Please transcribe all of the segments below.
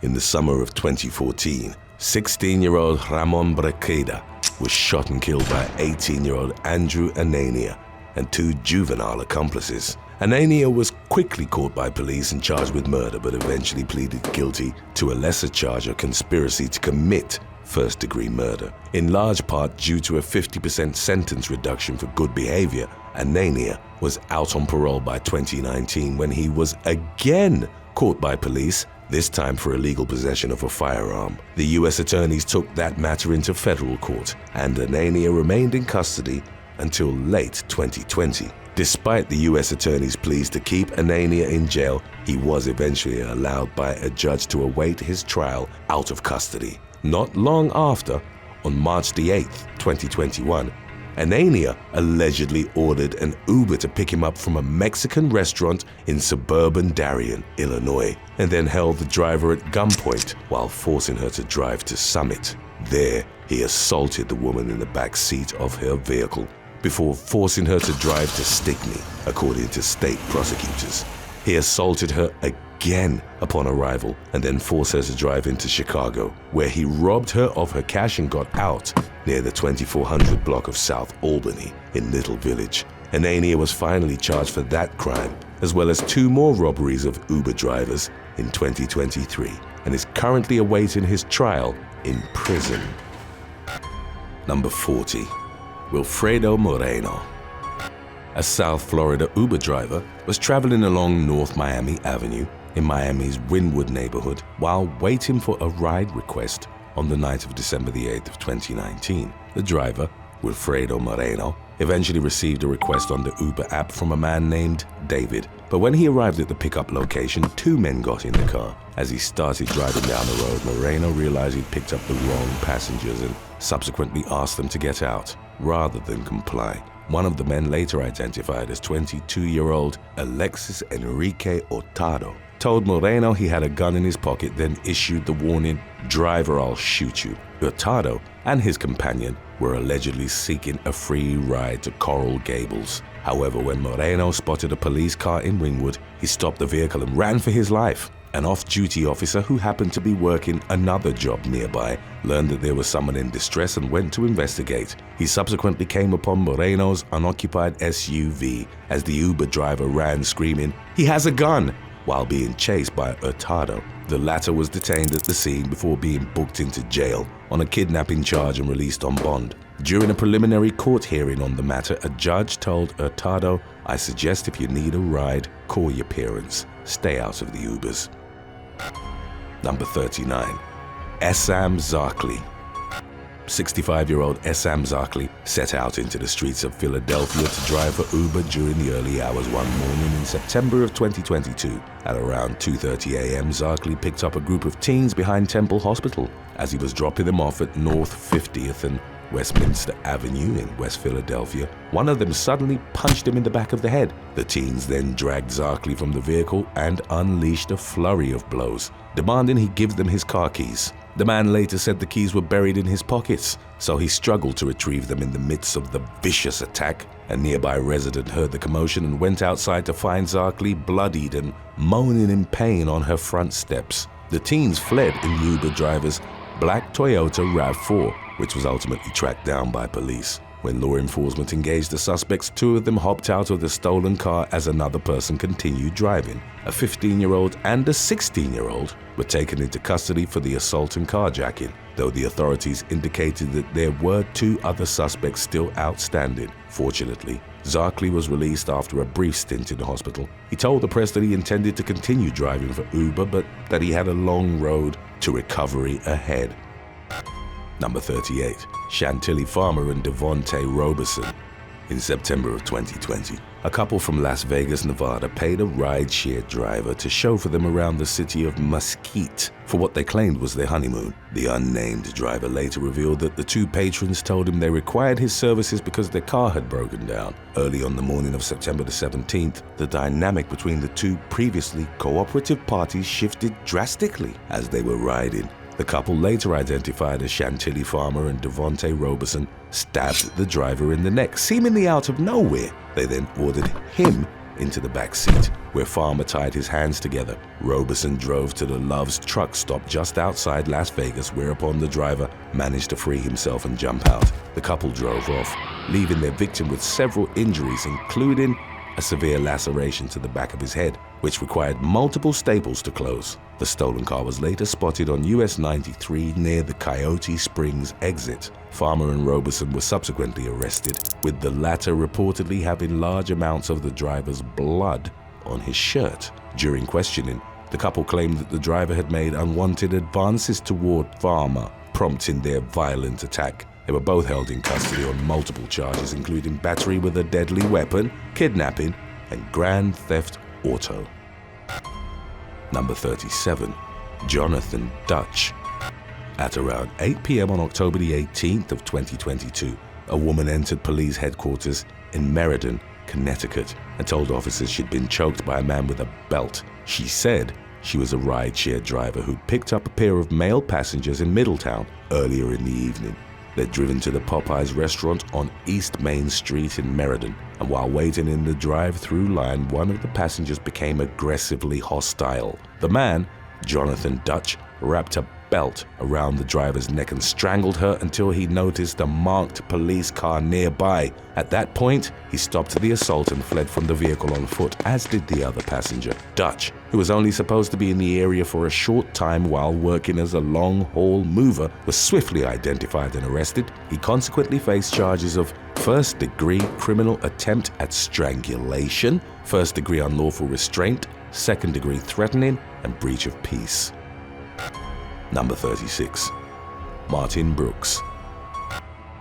In the summer of 2014, 16-year-old Ramon Brequeda was shot and killed by 18-year-old Andrew Anania and two juvenile accomplices. Anania was quickly caught by police and charged with murder, but eventually pleaded guilty to a lesser charge of conspiracy to commit first-degree murder. In large part due to a 50% sentence reduction for good behavior, Anania was out on parole by 2019 when he was again caught by police, this time for illegal possession of a firearm. The U.S. attorneys took that matter into federal court, and Anania remained in custody until late 2020. Despite the U.S. attorney's pleas to keep Anania in jail, he was eventually allowed by a judge to await his trial out of custody. Not long after, on March the 8th, 2021, Anania allegedly ordered an Uber to pick him up from a Mexican restaurant in suburban Darien, Illinois, and then held the driver at gunpoint while forcing her to drive to Summit. There, he assaulted the woman in the back seat of her vehicle before forcing her to drive to Stickney, according to state prosecutors. He assaulted her again upon arrival and then forced her to drive into Chicago, where he robbed her of her cash and got out near the 2400 block of South Albany in Little Village. Anania was finally charged for that crime, as well as two more robberies of Uber drivers in 2023, and is currently awaiting his trial in prison. Number 40. Wilfredo Moreno. A South Florida Uber driver was traveling along North Miami Avenue in Miami's Wynwood neighborhood while waiting for a ride request on the night of December the 8th of 2019. The driver, Wilfredo Moreno, eventually received a request on the Uber app from a man named David. But when he arrived at the pickup location, two men got in the car. As he started driving down the road, Moreno realized he'd picked up the wrong passengers and subsequently asked them to get out, rather than comply. One of the men, later identified as 22-year-old Alexis Enrique Hurtado, told Moreno he had a gun in his pocket, then issued the warning, "Driver, I'll shoot you." Hurtado and his companion were allegedly seeking a free ride to Coral Gables. However, when Moreno spotted a police car in Wynwood, he stopped the vehicle and ran for his life. An off-duty officer who happened to be working another job nearby learned that there was someone in distress and went to investigate. He subsequently came upon Moreno's unoccupied SUV as the Uber driver ran screaming, "He has a gun!" while being chased by Hurtado. The latter was detained at the scene before being booked into jail on a kidnapping charge and released on bond. During a preliminary court hearing on the matter, a judge told Hurtado, "I suggest if you need a ride, call your parents. Stay out of the Ubers." Number 39. Essam Zakli. 65-year-old Essam Zakli set out into the streets of Philadelphia to drive for Uber during the early hours one morning in September of 2022. At around 2:30 a.m., Zakli picked up a group of teens behind Temple Hospital. As he was dropping them off at North 50th and Westminster Avenue in West Philadelphia, one of them suddenly punched him in the back of the head. The teens then dragged Zakli from the vehicle and unleashed a flurry of blows, demanding he give them his car keys. The man later said the keys were buried in his pockets, so he struggled to retrieve them in the midst of the vicious attack. A nearby resident heard the commotion and went outside to find Zakli bloodied and moaning in pain on her front steps. The teens fled in the Uber driver's black Toyota RAV4, which was ultimately tracked down by police. When law enforcement engaged the suspects, two of them hopped out of the stolen car as another person continued driving. A 15-year-old and a 16-year-old were taken into custody for the assault and carjacking, though the authorities indicated that there were two other suspects still outstanding. Fortunately, Zakli was released after a brief stint in the hospital. He told the press that he intended to continue driving for Uber, but that he had a long road to recovery ahead. Number 38. Chantilly farmer and Devonte Roberson. In September of 2020, a couple from Las Vegas, Nevada paid a rideshare driver to chauffeur them around the city of Maskew for what they claimed was their honeymoon. The unnamed driver later revealed that the two patrons told him they required his services because their car had broken down. Early on the morning of September the 17th, the dynamic between the two previously cooperative parties shifted drastically as they were riding. The couple, later identified as Chantilly farmer and Devonte Roberson, stabbed the driver in the neck, seemingly out of nowhere. They then ordered him into the back seat, where Farmer tied his hands together. Roberson drove to the Love's truck stop just outside Las Vegas, whereupon the driver managed to free himself and jump out. The couple drove off, leaving their victim with several injuries, including a severe laceration to the back of his head, which required multiple staples to close. The stolen car was later spotted on US 93 near the Coyote Springs exit. Farmer and Roberson were subsequently arrested, with the latter reportedly having large amounts of the driver's blood on his shirt. During questioning, the couple claimed that the driver had made unwanted advances toward Farmer, prompting their violent attack. They were both held in custody on multiple charges, including battery with a deadly weapon, kidnapping, and grand theft auto. Number 37, Jonathan Dutch. At around 8 p.m. on October the 18th of 2022, a woman entered police headquarters in Meriden, Connecticut, and told officers she'd been choked by a man with a belt. She said she was a rideshare driver who'd picked up a pair of male passengers in Middletown earlier in the evening. They'd driven to the Popeyes restaurant on East Main Street in Meriden, and while waiting in the drive-through line, one of the passengers became aggressively hostile. The man, Jonathan Dutch, wrapped a belt around the driver's neck and strangled her until he noticed a marked police car nearby. At that point, he stopped the assault and fled from the vehicle on foot, as did the other passenger. Dutch, who was only supposed to be in the area for a short time while working as a long-haul mover, was swiftly identified and arrested. He consequently faced charges of first-degree criminal attempt at strangulation, first-degree unlawful restraint, second-degree threatening, and breach of peace. Number 36, Martin Brooks.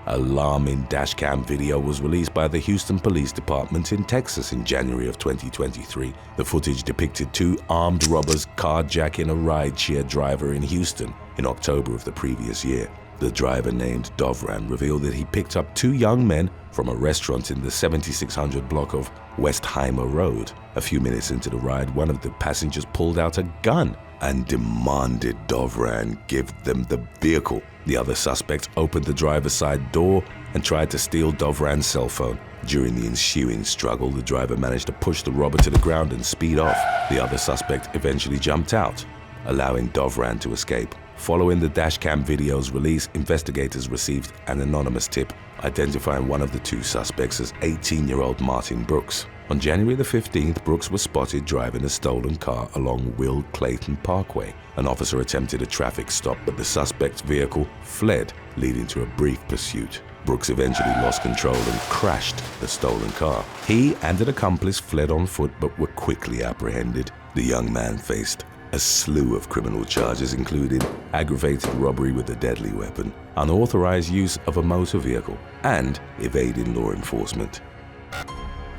Alarming dashcam video was released by the Houston Police Department in Texas in January of 2023. The footage depicted two armed robbers carjacking a rideshare driver in Houston in October of the previous year. The driver, named Dovran, revealed that he picked up two young men from a restaurant in the 7600 block of Westheimer Road. A few minutes into the ride, one of the passengers pulled out a gun and demanded Dovran give them the vehicle. The other suspect opened the driver's side door and tried to steal Dovran's cell phone. During the ensuing struggle, the driver managed to push the robber to the ground and speed off. The other suspect eventually jumped out, allowing Dovran to escape. Following the dashcam video's release, investigators received an anonymous tip identifying one of the two suspects as 18-year-old Martin Brooks. On January the 15th, Brooks was spotted driving a stolen car along Will Clayton Parkway. An officer attempted a traffic stop, but the suspect's vehicle fled, leading to a brief pursuit. Brooks eventually lost control and crashed the stolen car. He and an accomplice fled on foot but were quickly apprehended. The young man faced a slew of criminal charges, including aggravated robbery with a deadly weapon, unauthorized use of a motor vehicle, and evading law enforcement.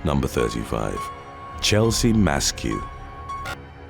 Number 35, Chelsea Maskew.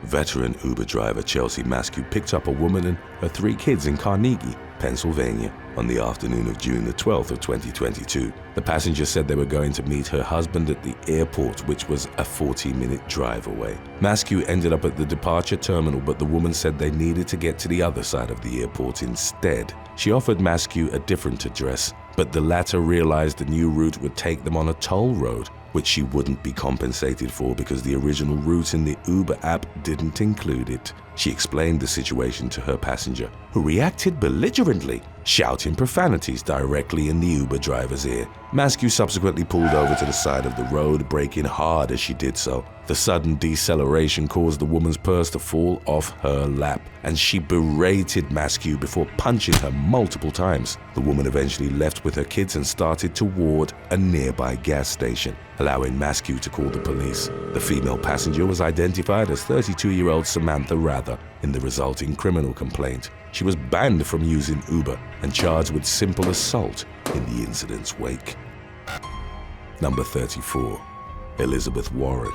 Veteran Uber driver Chelsea Maskew picked up a woman and her 3 kids in Carnegie, Pennsylvania, on the afternoon of June the 12th of 2022. The passenger said they were going to meet her husband at the airport, which was a 40-minute drive away. Maskew ended up at the departure terminal, but the woman said they needed to get to the other side of the airport instead. She offered Maskew a different address, but the latter realized the new route would take them on a toll road, which she wouldn't be compensated for because the original route in the Uber app didn't include it. She explained the situation to her passenger, who reacted belligerently, shouting profanities directly in the Uber driver's ear. Maskew subsequently pulled over to the side of the road, braking hard as she did so. The sudden deceleration caused the woman's purse to fall off her lap, and she berated Maskew before punching her multiple times. The woman eventually left with her kids and started toward a nearby gas station, allowing Maskew to call the police. The female passenger was identified as 32-year-old Samantha Rather in the resulting criminal complaint. She was banned from using Uber and charged with simple assault in the incident's wake. Number 34, Elizabeth Warren.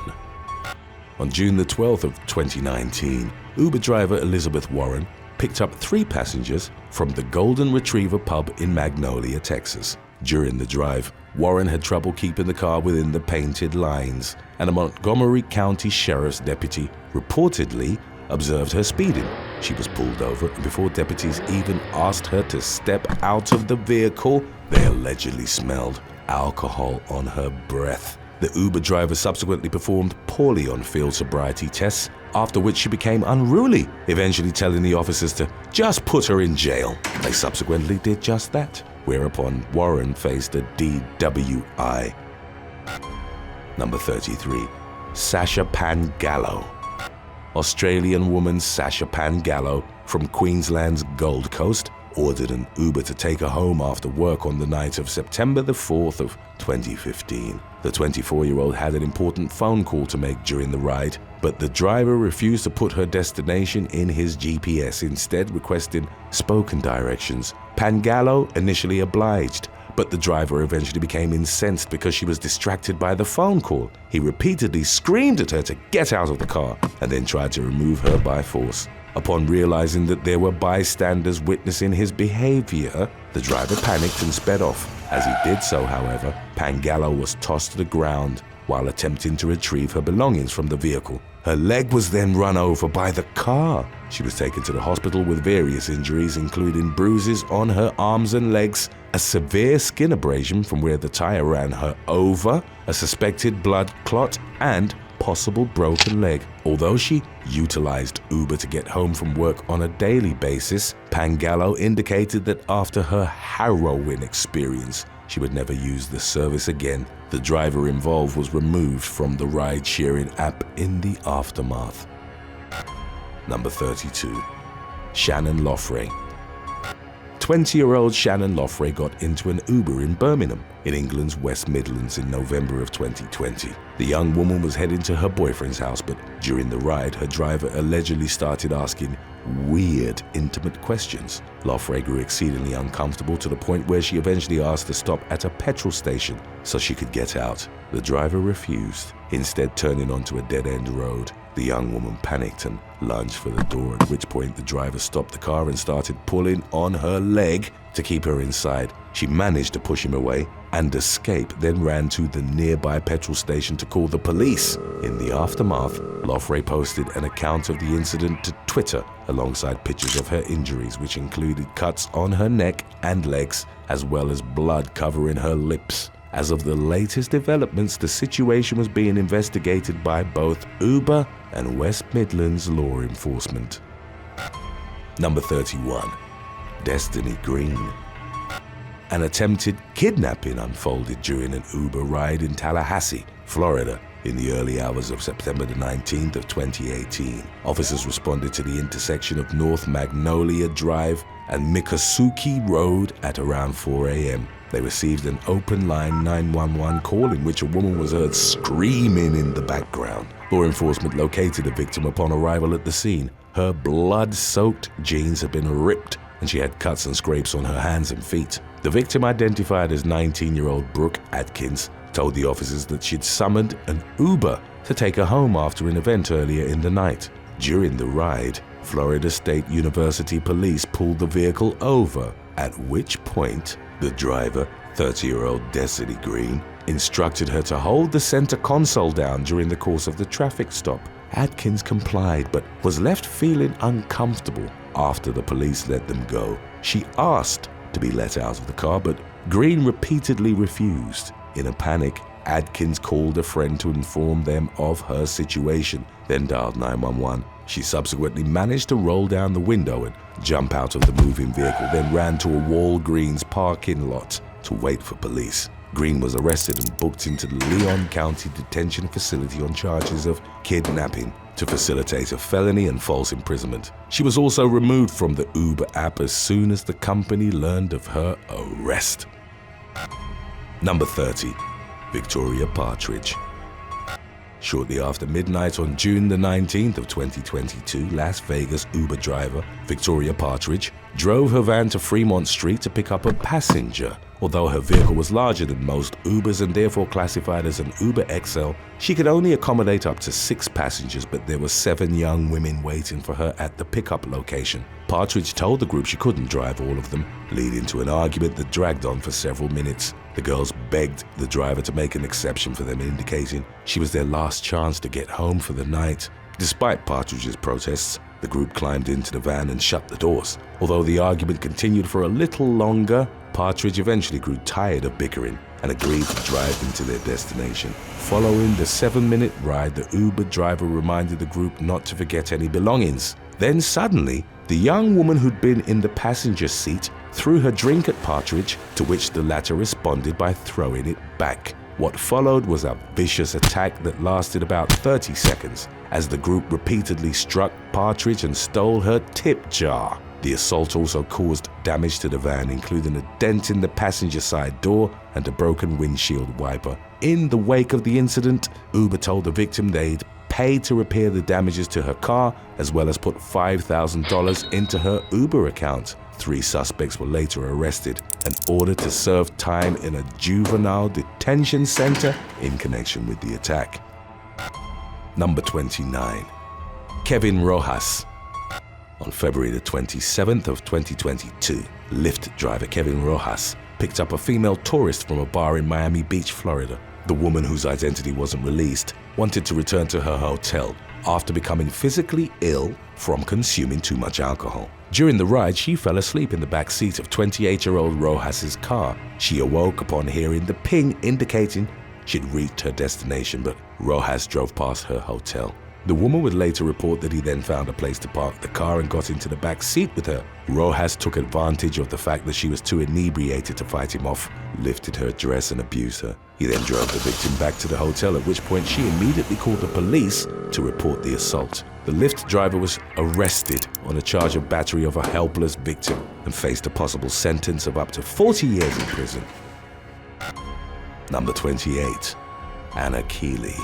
On June the 12th of 2019, Uber driver Elizabeth Warren picked up 3 passengers from the Golden Retriever pub in Magnolia, Texas. During the drive, Warren had trouble keeping the car within the painted lines, and a Montgomery County Sheriff's deputy reportedly observed her speeding. She was pulled over, and before deputies even asked her to step out of the vehicle, they allegedly smelled alcohol on her breath. The Uber driver subsequently performed poorly on field sobriety tests, after which she became unruly, eventually telling the officers to just put her in jail. They subsequently did just that, whereupon Warren faced a DWI. Number 33. Sasha Pan Gallo. Australian woman Sasha Pan Gallo from Queensland's Gold Coast ordered an Uber to take her home after work on the night of September the 4th of 2015. The 24-year-old had an important phone call to make during the ride, but the driver refused to put her destination in his GPS, instead requesting spoken directions. Pan Gallo initially obliged, but the driver eventually became incensed because she was distracted by the phone call. He repeatedly screamed at her to get out of the car and then tried to remove her by force. Upon realizing that there were bystanders witnessing his behavior, the driver panicked and sped off. As he did so, however, Pan Gallo was tossed to the ground while attempting to retrieve her belongings from the vehicle. Her leg was then run over by the car. She was taken to the hospital with various injuries, including bruises on her arms and legs, a severe skin abrasion from where the tire ran her over, a suspected blood clot, and possible broken leg. Although she utilized Uber to get home from work on a daily basis, Pan Gallo indicated that after her harrowing experience, she would never use the service again. The driver involved was removed from the ride-sharing app in the aftermath. Number 32. Shannonloughrey. 20-year-old Shannonloughrey got into an Uber in Birmingham, in England's West Midlands in November of 2020. The young woman was heading to her boyfriend's house, but during the ride, her driver allegedly started asking weird, intimate questions. Loughrey grew exceedingly uncomfortable to the point where she eventually asked to stop at a petrol station so she could get out. The driver refused, instead turning onto a dead-end road. The young woman panicked and lunged for the door, at which point the driver stopped the car and started pulling on her leg to keep her inside. She managed to push him away and escape, then ran to the nearby petrol station to call the police. In the aftermath, Loughrey posted an account of the incident to Twitter alongside pictures of her injuries, which included cuts on her neck and legs, as well as blood covering her lips. As of the latest developments, the situation was being investigated by both Uber and West Midlands law enforcement. Number 31. Destiny Greene. An attempted kidnapping unfolded during an Uber ride in Tallahassee, Florida, in the early hours of September the 19th of 2018. Officers responded to the intersection of North Magnolia Drive and Miccosukee Road at around 4 a.m. They received an open line 911 call in which a woman was heard screaming in the background. Law enforcement located the victim upon arrival at the scene. Her blood-soaked jeans had been ripped and she had cuts and scrapes on her hands and feet. The victim, identified as 19-year-old Brooke Atkins, told the officers that she'd summoned an Uber to take her home after an event earlier in the night. During the ride, Florida State University police pulled the vehicle over, at which point the driver, 30-year-old Destiny Greene, instructed her to hold the center console down during the course of the traffic stop. Atkins complied but was left feeling uncomfortable after the police let them go. She asked to be let out of the car, but Greene repeatedly refused. In a panic, Atkins called a friend to inform them of her situation, then dialed 911. She subsequently managed to roll down the window and jump out of the moving vehicle, then ran to a Walgreens parking lot to wait for police. Greene was arrested and booked into the Leon County Detention Facility on charges of kidnapping to facilitate a felony and false imprisonment. She was also removed from the Uber app as soon as the company learned of her arrest. Number 30. Victoria Partridge. Shortly after midnight on June the 19th of 2022, Las Vegas Uber driver Victoria Partridge drove her van to Fremont Street to pick up a passenger. Although her vehicle was larger than most Ubers and therefore classified as an Uber XL, she could only accommodate up to 6 passengers, but there were 7 young women waiting for her at the pickup location. Partridge told the group she couldn't drive all of them, leading to an argument that dragged on for several minutes. The girls begged the driver to make an exception for them, indicating she was their last chance to get home for the night. Despite Partridge's protests, the group climbed into the van and shut the doors. Although the argument continued for a little longer, Partridge eventually grew tired of bickering and agreed to drive them to their destination. Following the 7-minute ride, the Uber driver reminded the group not to forget any belongings. Then suddenly, the young woman who'd been in the passenger seat threw her drink at Partridge, to which the latter responded by throwing it back. What followed was a vicious attack that lasted about 30 seconds, as the group repeatedly struck Partridge and stole her tip jar. The assault also caused damage to the van, including a dent in the passenger side door and a broken windshield wiper. In the wake of the incident, Uber told the victim they'd paid to repair the damages to her car, as well as put $5,000 into her Uber account. 3 suspects were later arrested and ordered to serve time in a juvenile detention center in connection with the attack. Number 29. Kevin Rojas. On February the 27th of 2022, Lyft driver Kevin Rojas picked up a female tourist from a bar in Miami Beach, Florida. The woman, whose identity wasn't released, wanted to return to her hotel after becoming physically ill from consuming too much alcohol. During the ride, she fell asleep in the back seat of 28-year-old Rojas's car. She awoke upon hearing the ping indicating she'd reached her destination, but Rojas drove past her hotel. The woman would later report that he then found a place to park the car and got into the back seat with her. Rojas took advantage of the fact that she was too inebriated to fight him off, lifted her dress and abused her. He then drove the victim back to the hotel, at which point she immediately called the police to report the assault. The Lyft driver was arrested on a charge of battery of a helpless victim and faced a possible sentence of up to 40 years in prison. Number 28. Anna Keeley.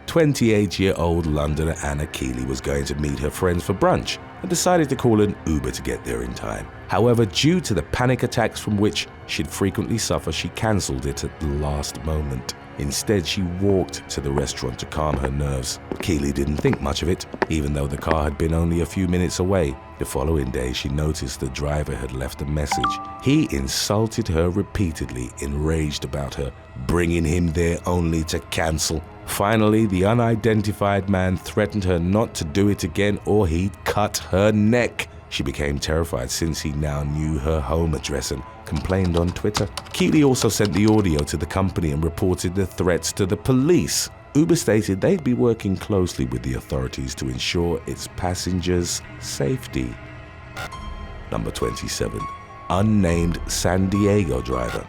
28-year-old Londoner Anna Keeley was going to meet her friends for brunch and decided to call an Uber to get there in time. However, due to the panic attacks from which she'd frequently suffer, she cancelled it at the last moment. Instead, she walked to the restaurant to calm her nerves. Keeley didn't think much of it, even though the car had been only a few minutes away. The following day, she noticed the driver had left a message. He insulted her repeatedly, enraged about her bringing him there only to cancel. Finally, the unidentified man threatened her not to do it again or he'd cut her neck. She became terrified since he now knew her home address and complained on Twitter. Keeley also sent the audio to the company and reported the threats to the police. Uber stated they'd be working closely with the authorities to ensure its passengers' safety. Number 27. Unnamed San Diego driver.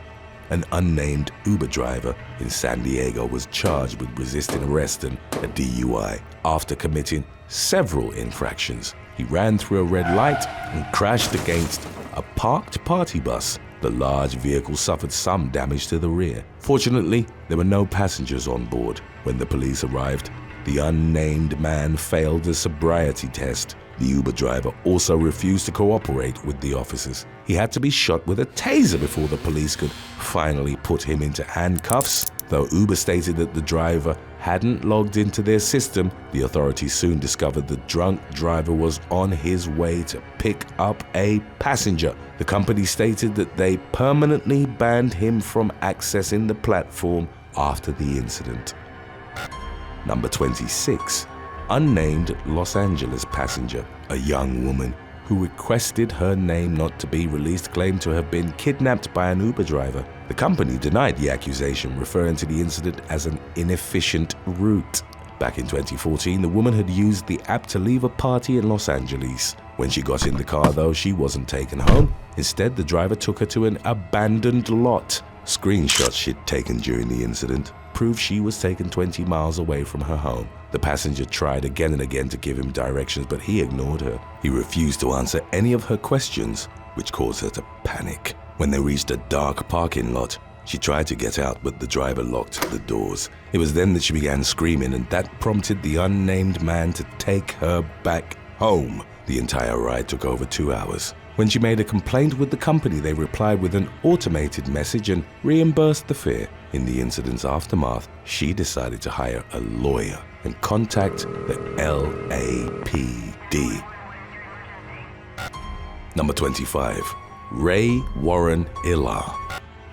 An unnamed Uber driver in San Diego was charged with resisting arrest and a DUI after committing several infractions. He ran through a red light and crashed against a parked party bus. The large vehicle suffered some damage to the rear. Fortunately, there were no passengers on board. When the police arrived, the unnamed man failed the sobriety test. The Uber driver also refused to cooperate with the officers. He had to be shot with a taser before the police could finally put him into handcuffs. Though Uber stated that the driver hadn't logged into their system, the authorities soon discovered the drunk driver was on his way to pick up a passenger. The company stated that they permanently banned him from accessing the platform after the incident. Number 26. Unnamed Los Angeles passenger. A young woman who requested her name not to be released claimed to have been kidnapped by an Uber driver. The company denied the accusation, referring to the incident as an inefficient route. Back in 2014, the woman had used the app to leave a party in Los Angeles. When she got in the car, though, she wasn't taken home. Instead, the driver took her to an abandoned lot. Screenshots she'd taken during the incident proved she was taken 20 miles away from her home. The passenger tried again and again to give him directions, but he ignored her. He refused to answer any of her questions, which caused her to panic. When they reached a dark parking lot, she tried to get out, but the driver locked the doors. It was then that she began screaming, and that prompted the unnamed man to take her back home. The entire ride took over 2 hours. When she made a complaint with the company, they replied with an automated message and reimbursed the fare. In the incident's aftermath, she decided to hire a lawyer and contact the LAPD. Number 25. Ray Warren Illar.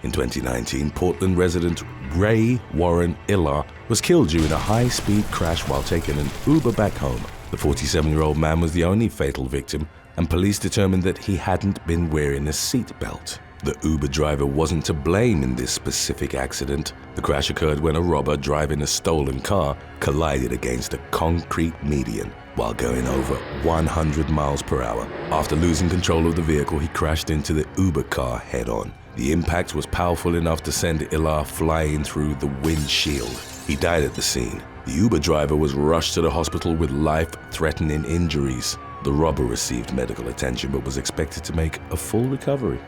In 2019, Portland resident Ray Warren Illar was killed during a high-speed crash while taking an Uber back home. The 47-year-old man was the only fatal victim, and police determined that he hadn't been wearing a seat belt. The Uber driver wasn't to blame in this specific accident. The crash occurred when a robber driving a stolen car collided against a concrete median while going over 100 miles per hour. After losing control of the vehicle, he crashed into the Uber car head-on. The impact was powerful enough to send Ilar flying through the windshield. He died at the scene. The Uber driver was rushed to the hospital with life-threatening injuries. The robber received medical attention but was expected to make a full recovery.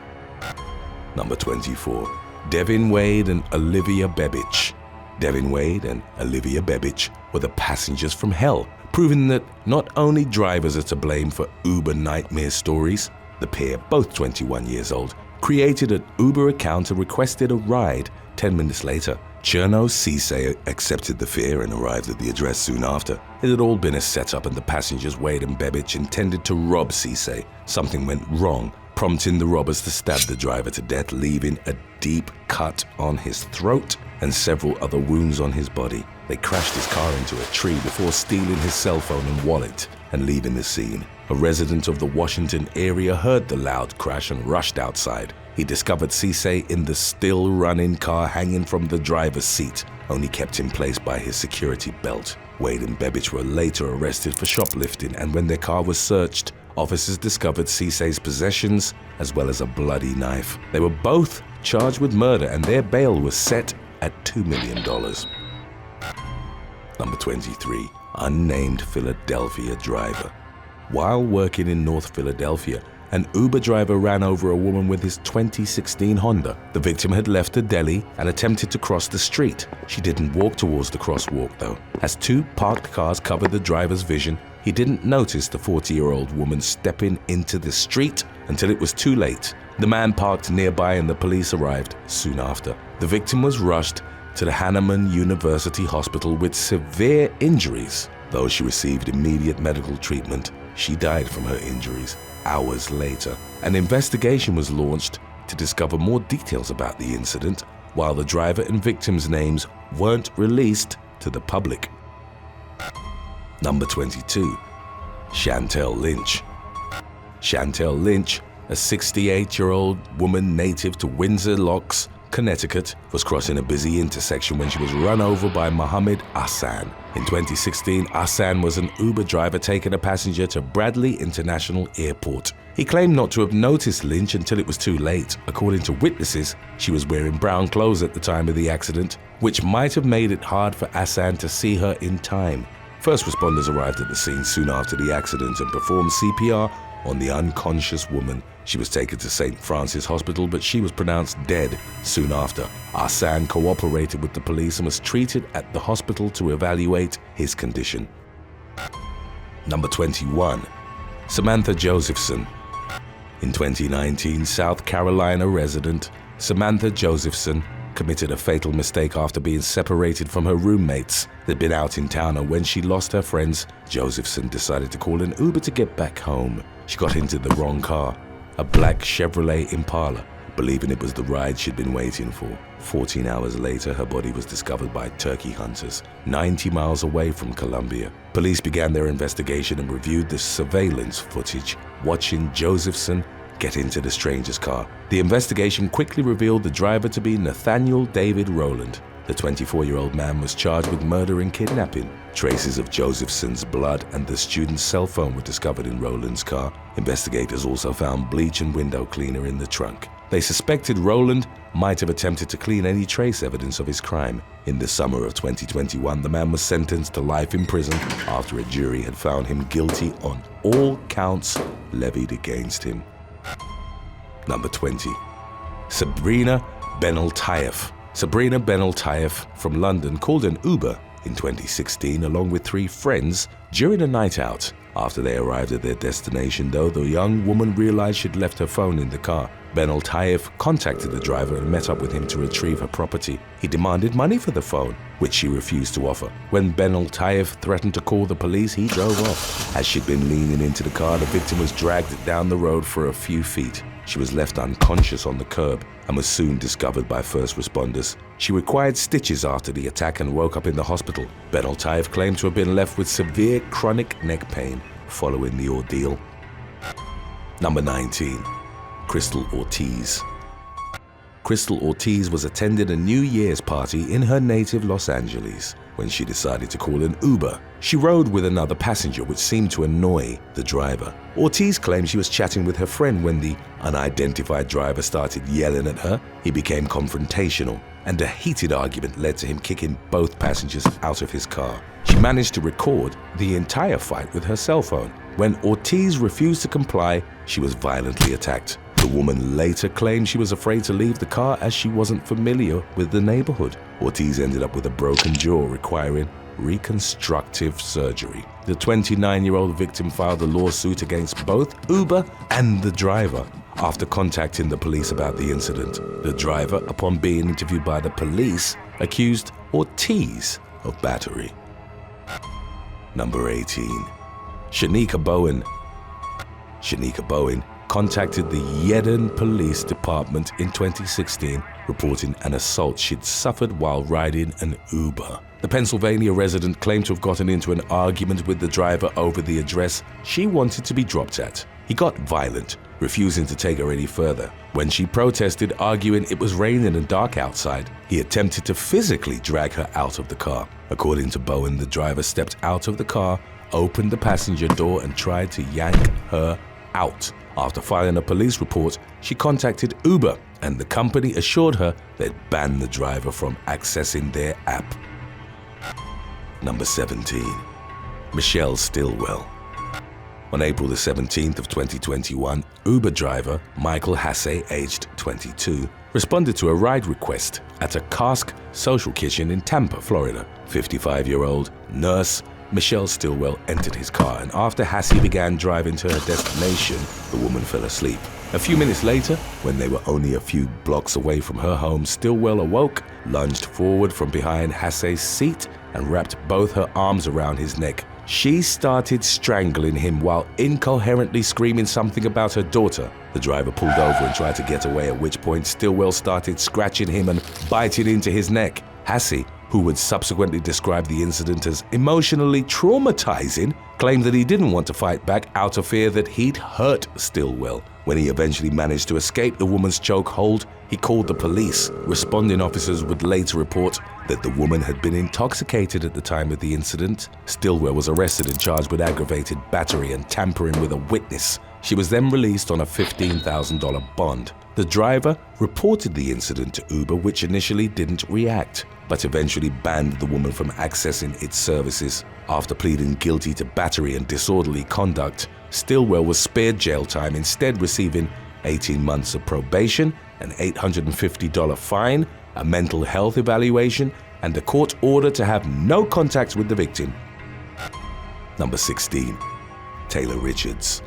Number 24. Devin Wade and Olivia Babich. Devin Wade and Olivia Babich were the passengers from hell, proving that not only drivers are to blame for Uber nightmare stories. The pair, both 21 years old, created an Uber account and requested a ride. 10 minutes later, Cherno Cisse accepted the fare and arrived at the address soon after. It had all been a setup and the passengers Wade and Babich intended to rob Cisse. Something went wrong, prompting the robbers to stab the driver to death, leaving a deep cut on his throat and several other wounds on his body. They crashed his car into a tree before stealing his cell phone and wallet and leaving the scene. A resident of the Washington area heard the loud crash and rushed outside. He discovered Cisse in the still-running car hanging from the driver's seat, only kept in place by his security belt. Wade and Babich were later arrested for shoplifting, and when their car was searched, officers discovered Cisse's possessions as well as a bloody knife. They were both charged with murder and their bail was set at $2 million. Number 23. Unnamed Philadelphia driver. While working in North Philadelphia, an Uber driver ran over a woman with his 2016 Honda. The victim had left a deli and attempted to cross the street. She didn't walk towards the crosswalk though. As two parked cars covered the driver's vision, he didn't notice the 40-year-old woman stepping into the street until it was too late. The man parked nearby and the police arrived soon after. The victim was rushed to the Hahnemann University Hospital with severe injuries. Though she received immediate medical treatment, she died from her injuries hours later. An investigation was launched to discover more details about the incident, while the driver and victim's names weren't released to the public. Number 22. Chantel Lynch. Chantel Lynch, a 68-year-old woman native to Windsor Locks, Connecticut, was crossing a busy intersection when she was run over by Mohammed Hassan. In 2016, Hassan was an Uber driver taking a passenger to Bradley International Airport. He claimed not to have noticed Lynch until it was too late. According to witnesses, she was wearing brown clothes at the time of the accident, which might have made it hard for Hassan to see her in time. First responders arrived at the scene soon after the accident and performed CPR on the unconscious woman. She was taken to St. Francis Hospital, but she was pronounced dead soon after. Hassan cooperated with the police and was treated at the hospital to evaluate his condition. Number 21. Samantha Josephson. In 2019, South Carolina resident Samantha Josephson committed a fatal mistake after being separated from her roommates. They'd been out in town, and when she lost her friends, Josephson decided to call an Uber to get back home. She got into the wrong car, a black Chevrolet Impala, believing it was the ride she'd been waiting for. 14 hours later, her body was discovered by turkey hunters 90 miles away from Columbia. Police began their investigation and reviewed the surveillance footage, watching Josephson get into the stranger's car. The investigation quickly revealed the driver to be Nathaniel David Rowland. The 24-year-old man was charged with murder and kidnapping. Traces of Josephson's blood and the student's cell phone were discovered in Rowland's car. Investigators also found bleach and window cleaner in the trunk. They suspected Rowland might have attempted to clean any trace evidence of his crime. In the summer of 2021, the man was sentenced to life in prison after a jury had found him guilty on all counts levied against him. Number 20. Sabrina Benedetti. Sabrina Benedetti from London called an Uber in 2016 along with 3 friends during a night out. After they arrived at their destination, though, the young woman realized she'd left her phone in the car. Benedetti contacted the driver and met up with him to retrieve her property. He demanded money for the phone, which she refused to offer. When Benedetti threatened to call the police, he drove off. As she'd been leaning into the car, the victim was dragged down the road for a few feet. She was left unconscious on the curb and was soon discovered by first responders. She required stitches after the attack and woke up in the hospital. Benedetti claimed to have been left with severe chronic neck pain following the ordeal. Number 19. Crystal Ortiz. Crystal Ortiz was attending a New Year's party in her native Los Angeles when she decided to call an Uber. She rode with another passenger, which seemed to annoy the driver. Ortiz claimed she was chatting with her friend when the unidentified driver started yelling at her. He became confrontational, and a heated argument led to him kicking both passengers out of his car. She managed to record the entire fight with her cell phone. When Ortiz refused to comply, she was violently attacked. The woman later claimed she was afraid to leave the car as she wasn't familiar with the neighborhood. Ortiz ended up with a broken jaw requiring reconstructive surgery. The 29-year-old victim filed a lawsuit against both Uber and the driver after contacting the police about the incident. The driver, upon being interviewed by the police, accused Ortiz of battery. Number 18. Shanika Bowen. Shanika Bowen contacted the Yeadon Police Department in 2016, reporting an assault she'd suffered while riding an Uber. The Pennsylvania resident claimed to have gotten into an argument with the driver over the address she wanted to be dropped at. He got violent, refusing to take her any further. When she protested, arguing it was raining and dark outside, he attempted to physically drag her out of the car. According to Bowen, the driver stepped out of the car, opened the passenger door, and tried to yank her out. After filing a police report, she contacted Uber, and the company assured her they'd ban the driver from accessing their app. Number 17. Michelle Stillwell. On April the 17th of 2021, Uber driver Michael Hasse, aged 22, responded to a ride request at a Cask Social Kitchen in Tampa, Florida. 55-year-old nurse Michelle Stillwell entered his car, and after Hasse began driving to her destination, the woman fell asleep. A few minutes later, when they were only a few blocks away from her home, Stillwell awoke, lunged forward from behind Hasse's seat, and wrapped both her arms around his neck. She started strangling him while incoherently screaming something about her daughter. The driver pulled over and tried to get away, at which point Stillwell started scratching him and biting into his neck. Hasse, who would subsequently describe the incident as emotionally traumatizing, claimed that he didn't want to fight back out of fear that he'd hurt Stillwell. When he eventually managed to escape the woman's chokehold, he called the police. Responding officers would later report that the woman had been intoxicated at the time of the incident. Stillwell was arrested and charged with aggravated battery and tampering with a witness. She was then released on a $15,000 bond. The driver reported the incident to Uber, which initially didn't react, but eventually banned the woman from accessing its services. After pleading guilty to battery and disorderly conduct, Stillwell was spared jail time, instead receiving 18 months of probation, an $850 fine, a mental health evaluation, and a court order to have no contact with the victim. Number 16. Taylor Richards.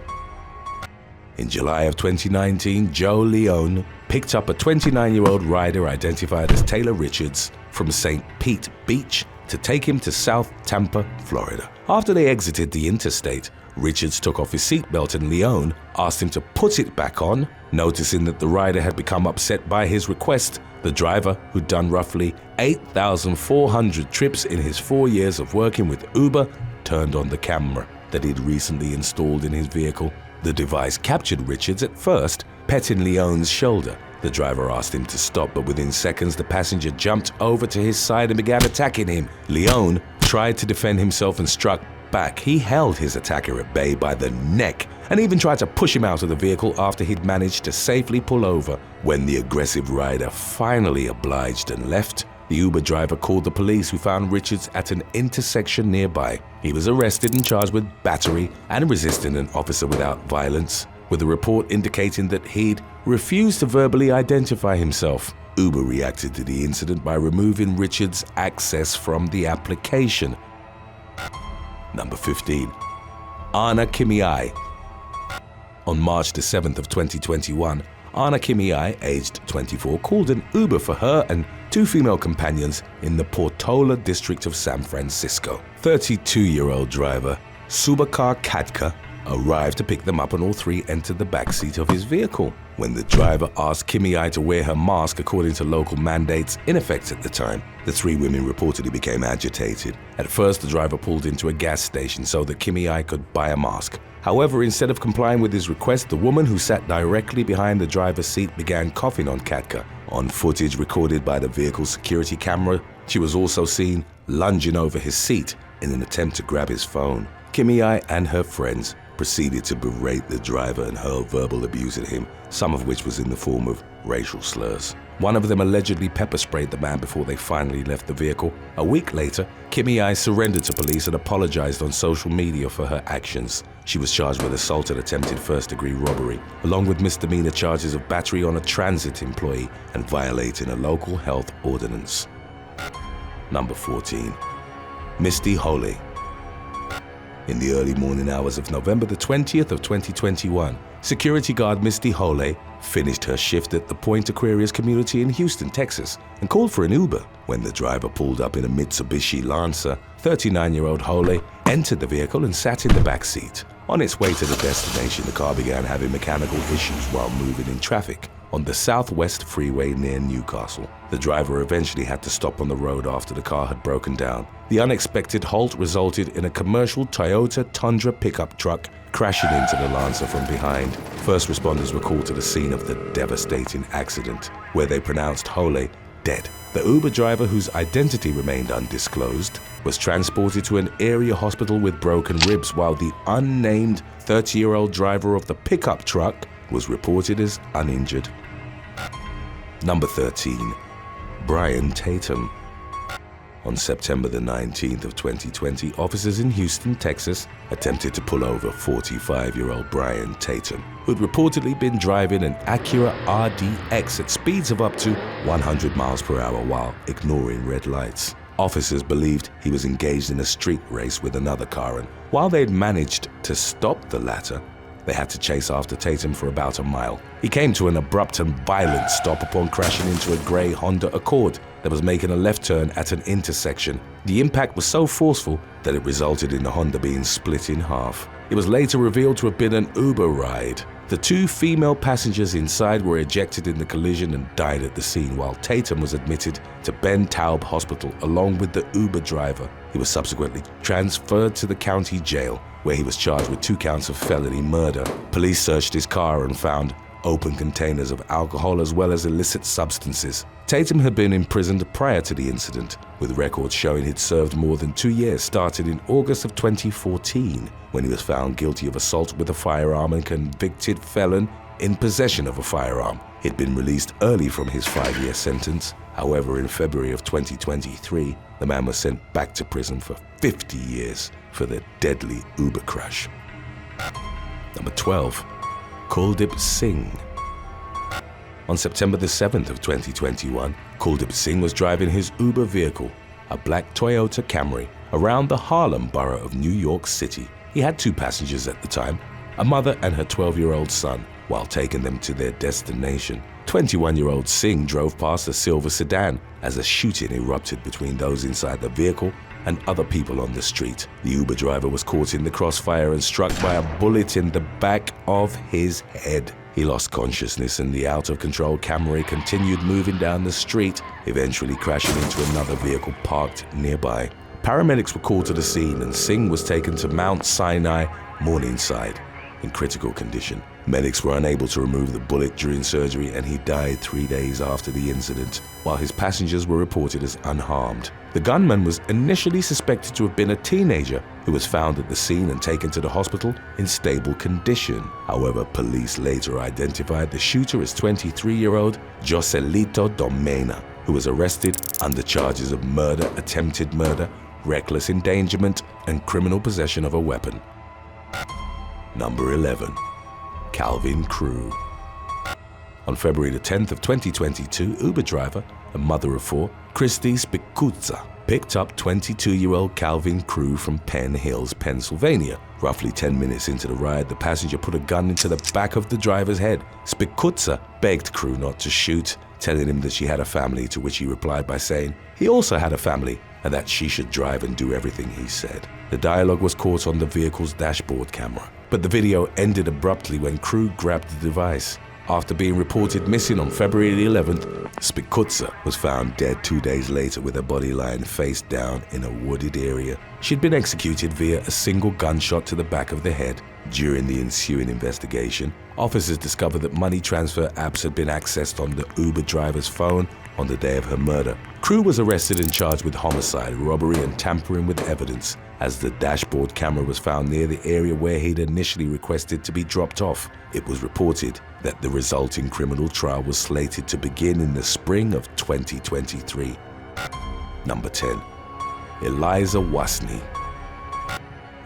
In July of 2019, Joe Leone picked up a 29-year-old rider identified as Taylor Richards from St. Pete Beach to take him to South Tampa, Florida. After they exited the interstate, Richards took off his seatbelt and Leone asked him to put it back on. Noticing that the rider had become upset by his request, the driver, who'd done roughly 8,400 trips in his 4 years of working with Uber, turned on the camera that he'd recently installed in his vehicle. The device captured Richards at first, petting Leone's shoulder. The driver asked him to stop, but within seconds the passenger jumped over to his side and began attacking him. Leone tried to defend himself and struck back. He held his attacker at bay by the neck and even tried to push him out of the vehicle after he'd managed to safely pull over. When the aggressive rider finally obliged and left, the Uber driver called the police, who found Richards at an intersection nearby. He was arrested and charged with battery and resisting an officer without violence, with a report indicating that he'd refused to verbally identify himself. Uber reacted to the incident by removing Richards' access from the application. Number 15. Anna Kimiai. On March the 7th of 2021, Anna Kimiai, aged 24, called an Uber for her and two female companions in the Portola district of San Francisco. 32-year-old driver Subakar Kadka arrived to pick them up, and all three entered the backseat of his vehicle. When the driver asked Kimiai to wear her mask according to local mandates in effect at the time, the three women reportedly became agitated. At first, the driver pulled into a gas station so that Kimiai could buy a mask. However, instead of complying with his request, the woman who sat directly behind the driver's seat began coughing on Katka. On footage recorded by the vehicle's security camera, she was also seen lunging over his seat in an attempt to grab his phone. Kimei and her friends proceeded to berate the driver and hurl verbal abuse at him, some of which was in the form of racial slurs. One of them allegedly pepper sprayed the man before they finally left the vehicle. A week later, Kimei surrendered to police and apologized on social media for her actions. She was charged with assault and attempted first-degree robbery, along with misdemeanor charges of battery on a transit employee and violating a local health ordinance. Number 14. Misty Holly. In the early morning hours of November the 20th of 2021, security guard Misty Holly finished her shift at the Point Aquarius community in Houston, Texas, and called for an Uber. When the driver pulled up in a Mitsubishi Lancer, 39-year-old Holly entered the vehicle and sat in the back seat. On its way to the destination, the car began having mechanical issues while moving in traffic on the Southwest Freeway near Newcastle. The driver eventually had to stop on the road after the car had broken down. The unexpected halt resulted in a commercial Toyota Tundra pickup truck crashing into the Lancer from behind. First responders were called to the scene of the devastating accident, where they pronounced Holly dead. The Uber driver, whose identity remained undisclosed, was transported to an area hospital with broken ribs, while the unnamed 30-year-old driver of the pickup truck was reported as uninjured. Number 13. Brian Tatum. On September the 19th of 2020, officers in Houston, Texas, attempted to pull over 45-year-old Brian Tatum, who had reportedly been driving an Acura RDX at speeds of up to 100 miles per hour while ignoring red lights. Officers believed he was engaged in a street race with another car, and while they had managed to stop the latter, they had to chase after Tatum for about a mile. He came to an abrupt and violent stop upon crashing into a grey Honda Accord that was making a left turn at an intersection. The impact was so forceful that it resulted in the Honda being split in half. It was later revealed to have been an Uber ride. The two female passengers inside were ejected in the collision and died at the scene, while Tatum was admitted to Ben Taub Hospital along with the Uber driver. He was subsequently transferred to the county jail, where he was charged with 2 counts of felony murder. Police searched his car and found open containers of alcohol as well as illicit substances. Tatum had been imprisoned prior to the incident, with records showing he'd served more than 2 years, starting in August of 2014, when he was found guilty of assault with a firearm and convicted felon in possession of a firearm. He'd been released early from his 5-year sentence. However, in February of 2023, the man was sent back to prison for 50 years for the deadly Uber crash. Number 12. Coldip Singh. On September the 7th of 2021, Coldip Singh was driving his Uber vehicle, a black Toyota Camry, around the Harlem borough of New York City. He had 2 passengers at the time, a mother and her 12-year-old son, while taking them to their destination. 21-year-old Singh drove past a silver sedan as a shooting erupted between those inside the vehicle and other people on the street. The Uber driver was caught in the crossfire and struck by a bullet in the back of his head. He lost consciousness and the out-of-control Camry continued moving down the street, eventually crashing into another vehicle parked nearby. Paramedics were called to the scene and Singh was taken to Mount Sinai Morningside in critical condition. Medics were unable to remove the bullet during surgery and he died 3 days after the incident, while his passengers were reported as unharmed. The gunman was initially suspected to have been a teenager who was found at the scene and taken to the hospital in stable condition. However, police later identified the shooter as 23-year-old Joselito Domena, who was arrested under charges of murder, attempted murder, reckless endangerment, and criminal possession of a weapon. Number 11. Calvin Crew. On February the 10th of 2022, Uber driver and mother of 4, Christy Spicuzza, picked up 22-year-old Calvin Crew from Penn Hills, Pennsylvania. Roughly 10 minutes into the ride, the passenger put a gun into the back of the driver's head. Spicuzza begged Crew not to shoot, telling him that she had a family, to which he replied by saying he also had a family and that she should drive and do everything he said. The dialogue was caught on the vehicle's dashboard camera, but the video ended abruptly when Crew grabbed the device. After being reported missing on February the 11th, Spikutza was found dead 2 days later with her body lying face down in a wooded area. She'd been executed via a single gunshot to the back of the head. During the ensuing investigation, officers discovered that money transfer apps had been accessed on the Uber driver's phone on the day of her murder. Crew was arrested and charged with homicide, robbery, and tampering with evidence, as the dashboard camera was found near the area where he'd initially requested to be dropped off. It was reported that the resulting criminal trial was slated to begin in the spring of 2023. Number 10. Eliza Wesley.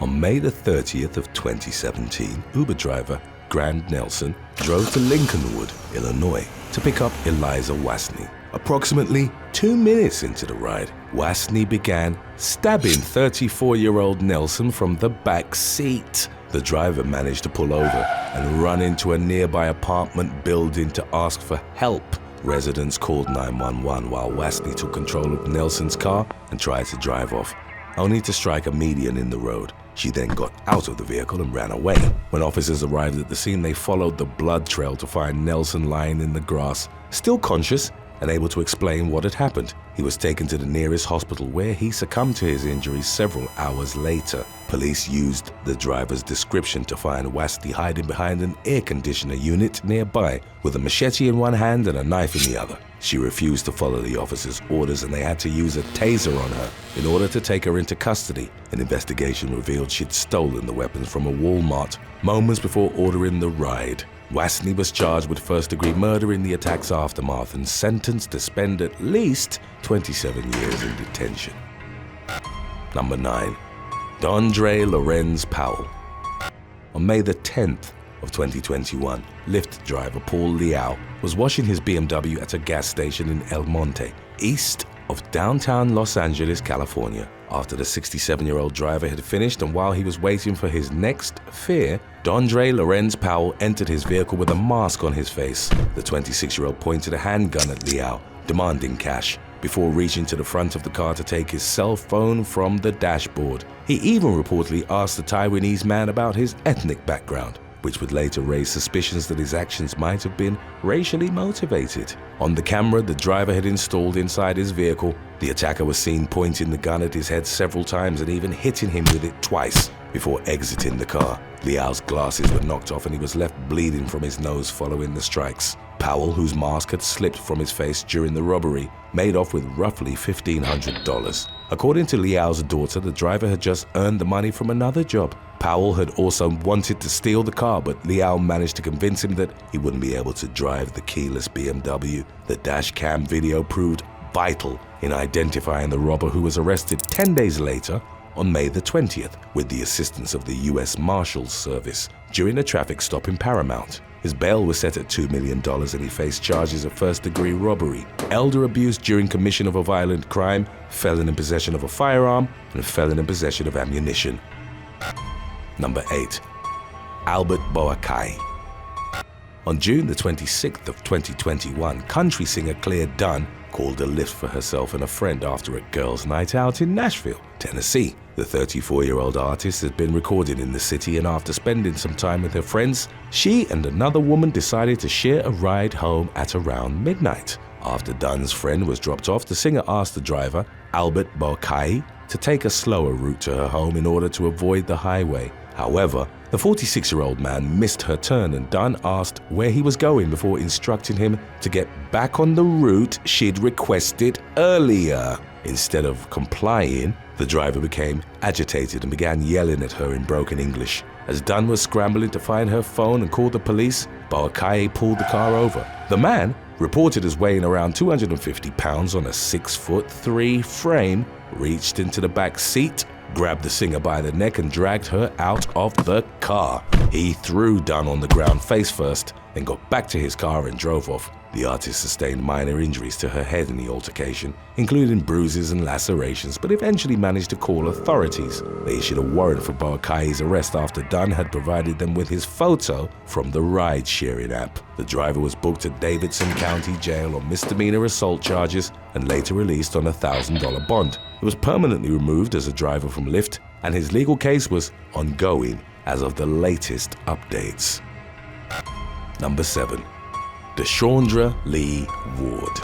On May the 30th of 2017, Uber driver Grant Nelson drove to Lincolnwood, Illinois, to pick up Eliza Wesley. Approximately 2 minutes into the ride, Wesley began stabbing 34-year-old Nelson from the back seat. The driver managed to pull over and run into a nearby apartment building to ask for help. Residents called 911 while Wesley took control of Nelson's car and tried to drive off, only to strike a median in the road. She then got out of the vehicle and ran away. When officers arrived at the scene, they followed the blood trail to find Nelson lying in the grass, still conscious and able to explain what had happened. He was taken to the nearest hospital where he succumbed to his injuries several hours later. Police used the driver's description to find Wesley hiding behind an air conditioner unit nearby with a machete in one hand and a knife in the other. She refused to follow the officers' orders and they had to use a taser on her in order to take her into custody. An investigation revealed she'd stolen the weapons from a Walmart moments before ordering the ride. Wesley was charged with first-degree murder in the attack's aftermath and sentenced to spend at least 27 years in detention. Number 9. Dondre Lorenz Powell. On May the 10th of 2021, Lyft driver Paul Liao was washing his BMW at a gas station in El Monte, east of downtown Los Angeles, California. After the 67-year-old driver had finished and while he was waiting for his next fare, Dondre Lorenz Powell entered his vehicle with a mask on his face. The 26-year-old pointed a handgun at Liao, demanding cash, before reaching to the front of the car to take his cell phone from the dashboard. He even reportedly asked the Taiwanese man about his ethnic background, which would later raise suspicions that his actions might have been racially motivated. On the camera the driver had installed inside his vehicle, the attacker was seen pointing the gun at his head several times and even hitting him with it twice before exiting the car. Liao's glasses were knocked off and he was left bleeding from his nose following the strikes. Powell, whose mask had slipped from his face during the robbery, made off with roughly $1,500. According to Liao's daughter, the driver had just earned the money from another job. Powell had also wanted to steal the car, but Liao managed to convince him that he wouldn't be able to drive the keyless BMW. The dash cam video proved vital in identifying the robber, who was arrested 10 days later on May the 20th with the assistance of the U.S. Marshals Service during a traffic stop in Paramount. His bail was set at $2 million and he faced charges of first-degree robbery, elder abuse during commission of a violent crime, felon in possession of a firearm, and felon in possession of ammunition. Number 8. Albert Boakai. On June the 26th of 2021, country singer Claire Dunn called a lift for herself and a friend after a girls' night out in Nashville, Tennessee. The 34-year-old artist has been recording in the city, and after spending some time with her friends, she and another woman decided to share a ride home at around midnight. After Dunn's friend was dropped off, the singer asked the driver, Albert Boakai, to take a slower route to her home in order to avoid the highway. However, the 46-year-old man missed her turn and Dunn asked where he was going before instructing him to get back on the route she'd requested earlier. Instead of complying, the driver became agitated and began yelling at her in broken English. As Dunn was scrambling to find her phone and call the police, Boakai pulled the car over. The man, reported as weighing around 250 pounds on a 6'3" frame, reached into the back seat, grabbed the singer by the neck and dragged her out of the car. He threw Dunn on the ground face first, then got back to his car and drove off. The artist sustained minor injuries to her head in the altercation, including bruises and lacerations, but eventually managed to call authorities. They issued a warrant for Boakai's arrest after Dunn had provided them with his photo from the Ridesharing app. The driver was booked at Davidson County Jail on misdemeanor assault charges and later released on a $1,000 bond. He was permanently removed as a driver from Lyft, and his legal case was ongoing as of the latest updates. Number 7. Chandra Lee Ward.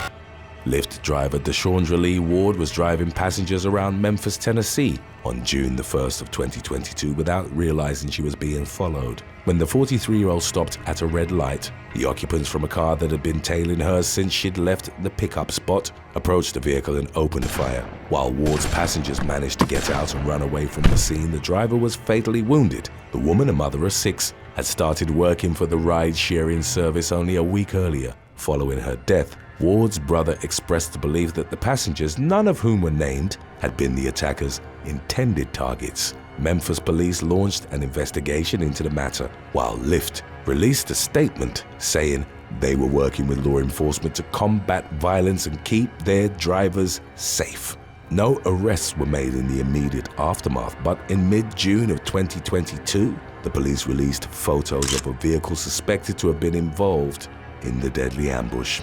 Lyft driver Chandra Lee Ward was driving passengers around Memphis, Tennessee on June the 1st of 2022 without realizing she was being followed. When the 43-year-old stopped at a red light, the occupants from a car that had been tailing her since she'd left the pickup spot approached the vehicle and opened fire. While Ward's passengers managed to get out and run away from the scene, the driver was fatally wounded. The woman, a mother of 6, had started working for the ride-sharing service only a week earlier. Following her death, Ward's brother expressed the belief that the passengers, none of whom were named, had been the attackers' intended targets. Memphis police launched an investigation into the matter, while Lyft released a statement saying they were working with law enforcement to combat violence and keep their drivers safe. No arrests were made in the immediate aftermath, but in mid-June of 2022, the police released photos of a vehicle suspected to have been involved in the deadly ambush.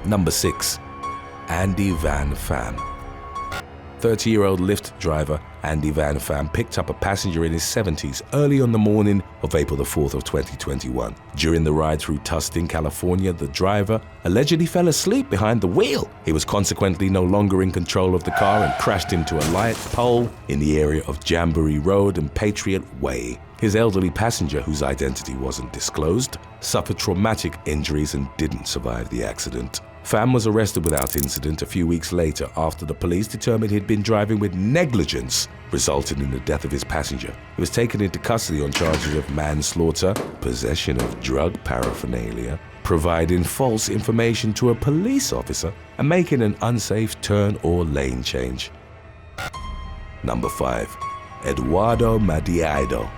Number 6. Andy Van Pham. 30-year-old Lyft driver Andy Van Pham picked up a passenger in his 70s early on the morning of April the 4th of 2021. During the ride through Tustin, California, the driver allegedly fell asleep behind the wheel. He was consequently no longer in control of the car and crashed into a light pole in the area of Jamboree Road and Patriot Way. His elderly passenger, whose identity wasn't disclosed, suffered traumatic injuries and didn't survive the accident. Pham was arrested without incident a few weeks later after the police determined he'd been driving with negligence, resulting in the death of his passenger. He was taken into custody on charges of manslaughter, possession of drug paraphernalia, providing false information to a police officer, and making an unsafe turn or lane change. Number 5. Eduardo Maddio.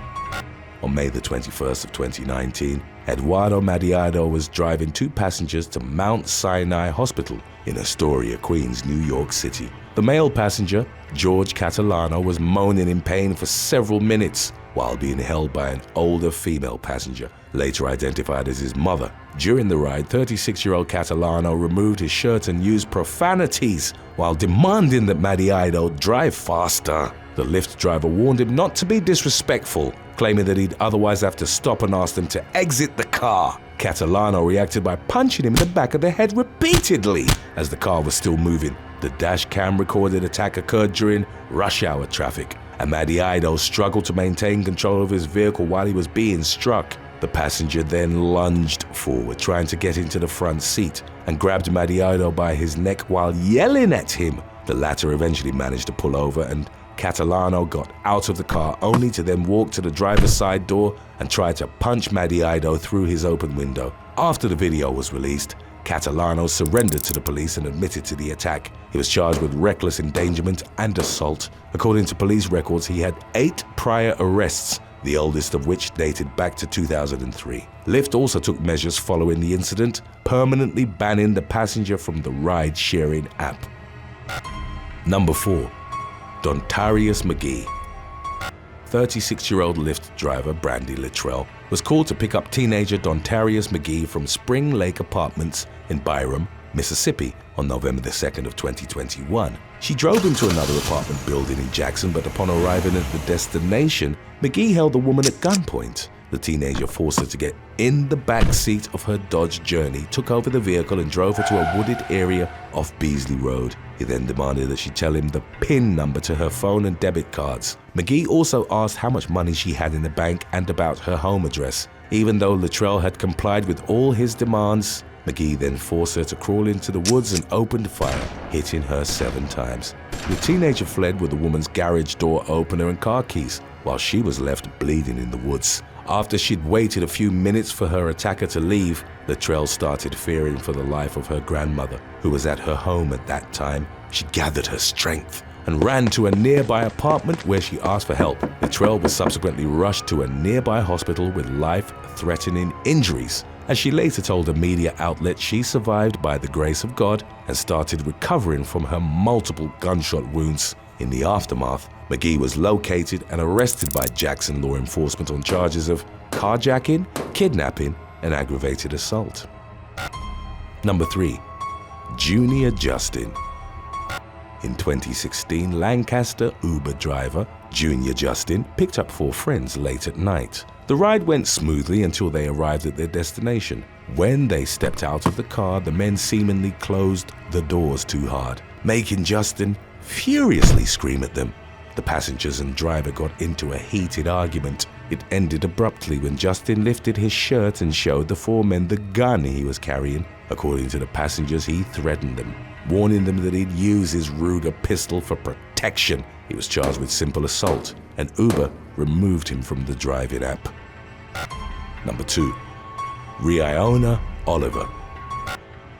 On May the 21st of 2019, Eduardo Maddio was driving 2 passengers to Mount Sinai Hospital in Astoria, Queens, New York City. The male passenger, George Catalano, was moaning in pain for several minutes while being held by an older female passenger, later identified as his mother. During the ride, 36-year-old Catalano removed his shirt and used profanities while demanding that Maddio drive faster. The Lyft driver warned him not to be disrespectful, claiming that he'd otherwise have to stop and ask them to exit the car. Catalano reacted by punching him in the back of the head repeatedly as the car was still moving. The dash cam recorded attack occurred during rush hour traffic, and Maddio struggled to maintain control of his vehicle while he was being struck. The passenger then lunged forward, trying to get into the front seat, and grabbed Maddio by his neck while yelling at him. The latter eventually managed to pull over, and Catalano got out of the car only to then walk to the driver's side door and try to punch Maddio through his open window. After the video was released, Catalano surrendered to the police and admitted to the attack. He was charged with reckless endangerment and assault. According to police records, he had 8 prior arrests, the oldest of which dated back to 2003. Lyft also took measures following the incident, permanently banning the passenger from the ride-sharing app. Number 4. Dontarius McGee. 36-year-old Lyft driver Brandy Littrell was called to pick up teenager Dontarius McGee from Spring Lake Apartments in Byram, Mississippi on November the 2nd of 2021. She drove him to another apartment building in Jackson, but upon arriving at the destination, McGee held the woman at gunpoint. The teenager forced her to get in the back seat of her Dodge Journey, took over the vehicle and drove her to a wooded area off Beasley Road. He then demanded that she tell him the PIN number to her phone and debit cards. McGee also asked how much money she had in the bank and about her home address. Even though Littrell had complied with all his demands, McGee then forced her to crawl into the woods and opened fire, hitting her 7 times. The teenager fled with the woman's garage door opener and car keys, while she was left bleeding in the woods. After she'd waited a few minutes for her attacker to leave, Littrell started fearing for the life of her grandmother, who was at her home at that time. She gathered her strength and ran to a nearby apartment where she asked for help. Littrell was subsequently rushed to a nearby hospital with life-threatening injuries. As she later told a media outlet, she survived by the grace of God and started recovering from her multiple gunshot wounds. In the aftermath, McGee was located and arrested by Jackson law enforcement on charges of carjacking, kidnapping, and aggravated assault. Number 3. Junior Justin. In 2016, Lancaster Uber driver Junior Justin picked up 4 friends late at night. The ride went smoothly until they arrived at their destination. When they stepped out of the car, the men seemingly closed the doors too hard, making Justin furiously scream at them. The passengers and driver got into a heated argument. It ended abruptly when Justin lifted his shirt and showed the 4 men the gun he was carrying. According to the passengers, he threatened them, warning them that he'd use his Ruger pistol for protection. He was charged with simple assault, and Uber removed him from the driving app. Number 2. Rihanna Oliver.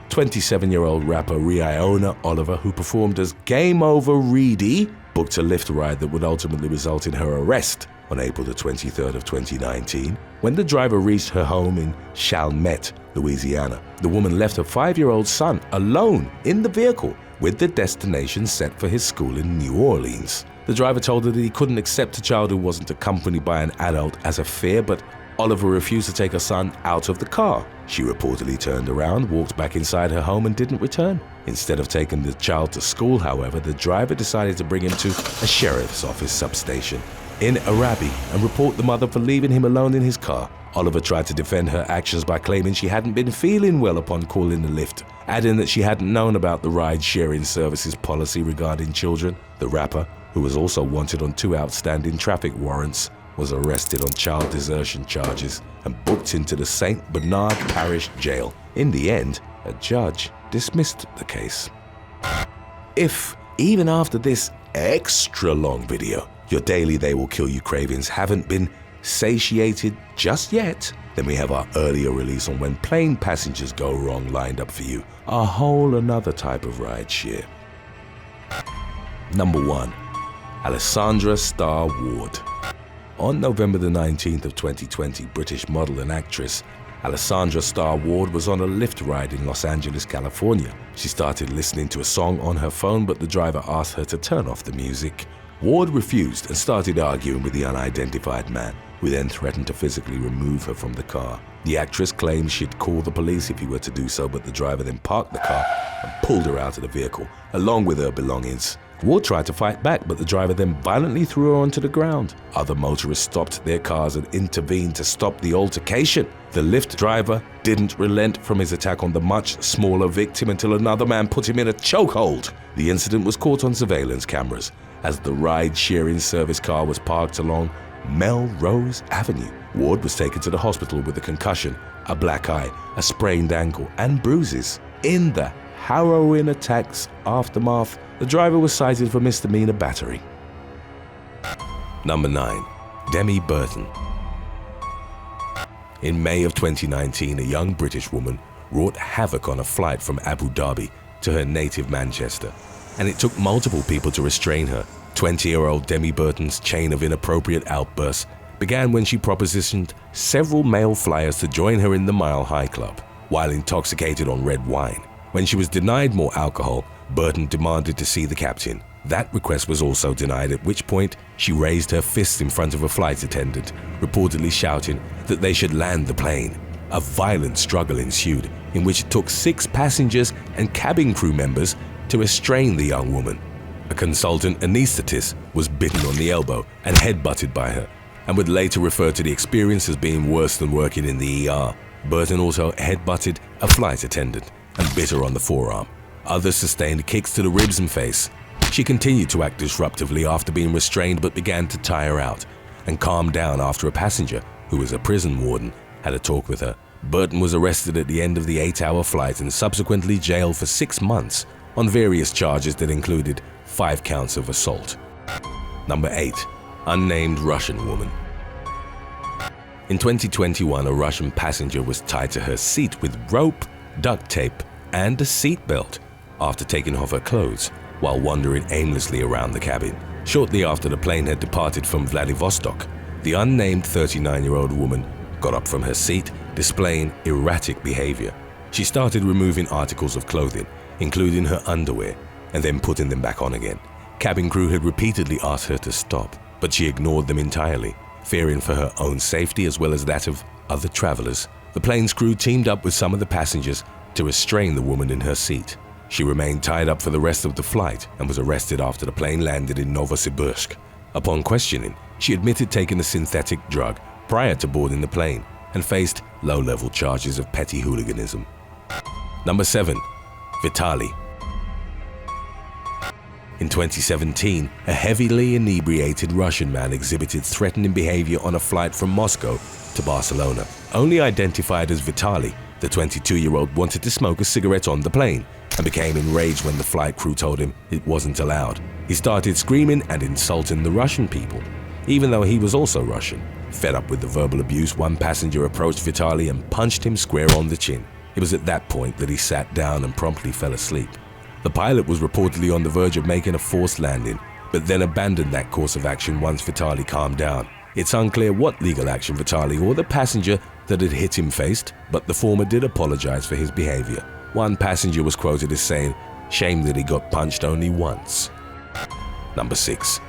27-year-old rapper Rihanna Oliver, who performed as Game Over Reedy, booked a Lyft ride that would ultimately result in her arrest on April the 23rd of 2019. When the driver reached her home in Chalmette, Louisiana, the woman left her 5-year-old son alone in the vehicle with the destination set for his school in New Orleans. The driver told her that he couldn't accept a child who wasn't accompanied by an adult as a fare, but Oliver refused to take her son out of the car. She reportedly turned around, walked back inside her home, and didn't return. Instead of taking the child to school, however, the driver decided to bring him to a sheriff's office substation in Arabi and report the mother for leaving him alone in his car. Oliver tried to defend her actions by claiming she hadn't been feeling well upon calling the Lyft, adding that she hadn't known about the ride-sharing services policy regarding children. The rapper, who was also wanted on 2 outstanding traffic warrants, was arrested on child desertion charges and booked into the St. Bernard Parish Jail. In the end, a judge dismissed the case. If, even after this extra long video, your daily They Will Kill You cravings haven't been satiated just yet, then we have our earlier release on When Plane Passengers Go Wrong lined up for you, a whole another type of ride share. Number 1. Alessandra Starr Ward. On November the 19th of 2020, British model and actress Alessandra Starr Ward was on a Lyft ride in Los Angeles, California. She started listening to a song on her phone, but the driver asked her to turn off the music. Ward refused and started arguing with the unidentified man, who then threatened to physically remove her from the car. The actress claimed she'd call the police if he were to do so, but the driver then parked the car and pulled her out of the vehicle, along with her belongings. Ward tried to fight back, but the driver then violently threw her onto the ground. Other motorists stopped their cars and intervened to stop the altercation. The Lyft driver didn't relent from his attack on the much smaller victim until another man put him in a chokehold. The incident was caught on surveillance cameras as the ride-sharing service car was parked along Melrose Avenue. Ward was taken to the hospital with a concussion, a black eye, a sprained ankle, and bruises. In the harrowing attack's aftermath, the driver was cited for misdemeanor battery. Number 9. Demi Burton. In May of 2019, a young British woman wrought havoc on a flight from Abu Dhabi to her native Manchester, and it took multiple people to restrain her. 20-year-old Demi Burton's chain of inappropriate outbursts began when she propositioned several male flyers to join her in the Mile High Club, while intoxicated on red wine. When she was denied more alcohol, Burton demanded to see the captain. That request was also denied, at which point she raised her fists in front of a flight attendant, reportedly shouting that they should land the plane. A violent struggle ensued, in which it took 6 passengers and cabin crew members to restrain the young woman. A consultant anesthetist was bitten on the elbow and headbutted by her, and would later refer to the experience as being worse than working in the ER. Burton also headbutted a flight attendant and bit her on the forearm. Others sustained kicks to the ribs and face. She continued to act disruptively after being restrained, but began to tire out and calmed down after a passenger, who was a prison warden, had a talk with her. Burton was arrested at the end of the 8-hour flight and subsequently jailed for 6 months on various charges that included 5 counts of assault. Number 8. Unnamed Russian woman. In 2021, a Russian passenger was tied to her seat with rope, duct tape, and a seatbelt after taking off her clothes while wandering aimlessly around the cabin. Shortly after the plane had departed from Vladivostok, the unnamed 39-year-old woman got up from her seat, displaying erratic behavior. She started removing articles of clothing, including her underwear, and then putting them back on again. Cabin crew had repeatedly asked her to stop, but she ignored them entirely, fearing for her own safety as well as that of other travelers. The plane's crew teamed up with some of the passengers to restrain the woman in her seat. She remained tied up for the rest of the flight and was arrested after the plane landed in Novosibirsk. Upon questioning, she admitted taking a synthetic drug prior to boarding the plane and faced low-level charges of petty hooliganism. Number 7. Vitaly. In 2017, a heavily inebriated Russian man exhibited threatening behavior on a flight from Moscow to Barcelona. Only identified as Vitaly, the 22-year-old wanted to smoke a cigarette on the plane and became enraged when the flight crew told him it wasn't allowed. He started screaming and insulting the Russian people, even though he was also Russian. Fed up with the verbal abuse, one passenger approached Vitaly and punched him square on the chin. It was at that point that he sat down and promptly fell asleep. The pilot was reportedly on the verge of making a forced landing, but then abandoned that course of action once Vitaly calmed down. It's unclear what legal action Vitaly or the passenger that had hit him faced, but the former did apologize for his behavior. One passenger was quoted as saying, "Shame that he got punched only once." Number 6.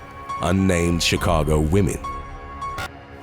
Unnamed Chicago women.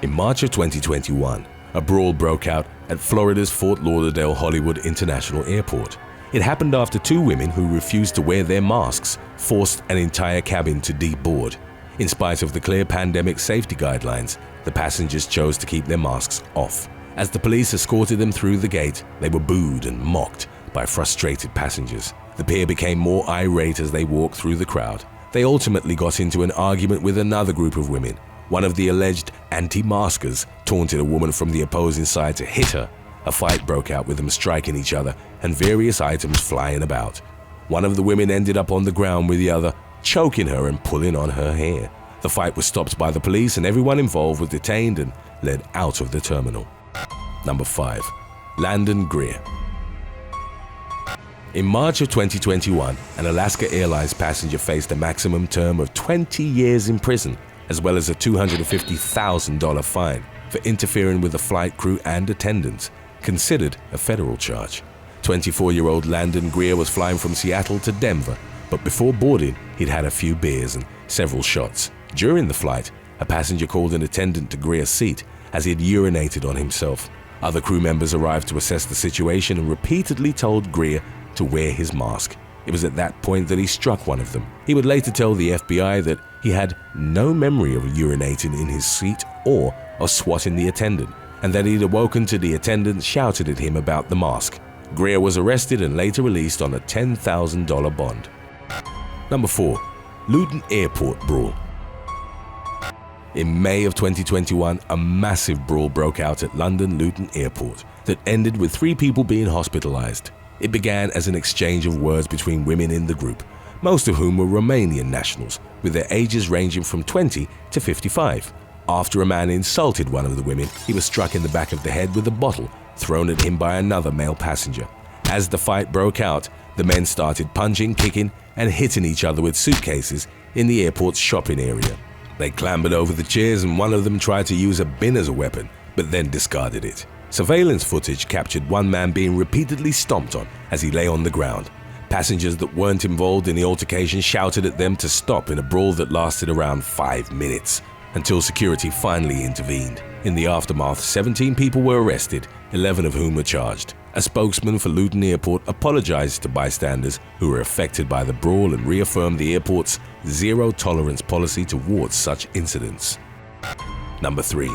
In March of 2021, a brawl broke out at Florida's Fort Lauderdale Hollywood International Airport. It happened after two women who refused to wear their masks forced an entire cabin to deboard. In spite of the clear pandemic safety guidelines, the passengers chose to keep their masks off. As the police escorted them through the gate, they were booed and mocked by frustrated passengers. The pair became more irate as they walked through the crowd. They ultimately got into an argument with another group of women. One of the alleged anti-maskers taunted a woman from the opposing side to hit her. A fight broke out with them striking each other and various items flying about. One of the women ended up on the ground with the other, choking her and pulling on her hair. The fight was stopped by the police and everyone involved was detained and led out of the terminal. Number 5. Landon Greer. In March of 2021, an Alaska Airlines passenger faced a maximum term of 20 years in prison, as well as a $250,000 fine for interfering with the flight crew and attendants, considered a federal charge. 24-year-old Landon Greer was flying from Seattle to Denver, but before boarding, he'd had a few beers and several shots. During the flight, a passenger called an attendant to Greer's seat as he had urinated on himself. Other crew members arrived to assess the situation and repeatedly told Greer to wear his mask. It was at that point that he struck one of them. He would later tell the FBI that he had no memory of urinating in his seat or of swatting the attendant, and that he'd awoken to the attendant shouted at him about the mask. Greer was arrested and later released on a $10,000 bond. Number 4. Luton Airport Brawl. In May of 2021, a massive brawl broke out at London Luton Airport that ended with 3 people being hospitalized. It began as an exchange of words between women in the group, most of whom were Romanian nationals, with their ages ranging from 20 to 55. After a man insulted one of the women, he was struck in the back of the head with a bottle thrown at him by another male passenger. As the fight broke out, the men started punching, kicking, and hitting each other with suitcases in the airport's shopping area. They clambered over the chairs and one of them tried to use a bin as a weapon, but then discarded it. Surveillance footage captured one man being repeatedly stomped on as he lay on the ground. Passengers that weren't involved in the altercation shouted at them to stop in a brawl that lasted around 5 minutes, until security finally intervened. In the aftermath, 17 people were arrested, 11 of whom were charged. A spokesman for Luton Airport apologized to bystanders who were affected by the brawl and reaffirmed the airport's zero-tolerance policy towards such incidents. Number 3.